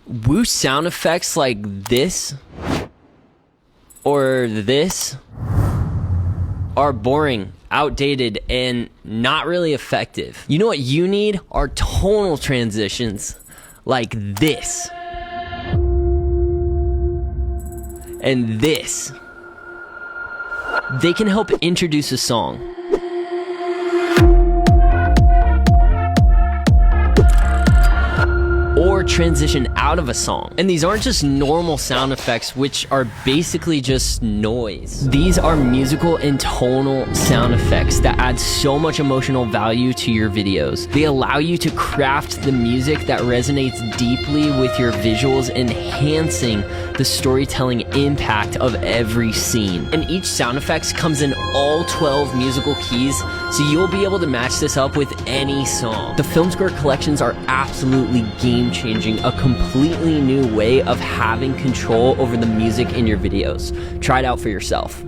Whoosh sound effects like this or this are boring, outdated, and not really effective. You know what you need are tonal transitions like this and this. They can help introduce a song. Or transition out of a song. And these aren't just normal sound effects, which are basically just noise. These are musical and tonal sound effects that add so much emotional value to your videos. They allow you to craft the music that resonates deeply with your visuals, enhancing the storytelling impact of every scene. And each sound effects comes in all 12 musical keys, so you'll be able to match this up with any song. The Film Score collections are absolutely game-changing, a completely new way of having control over the music in your videos. Try it out for yourself.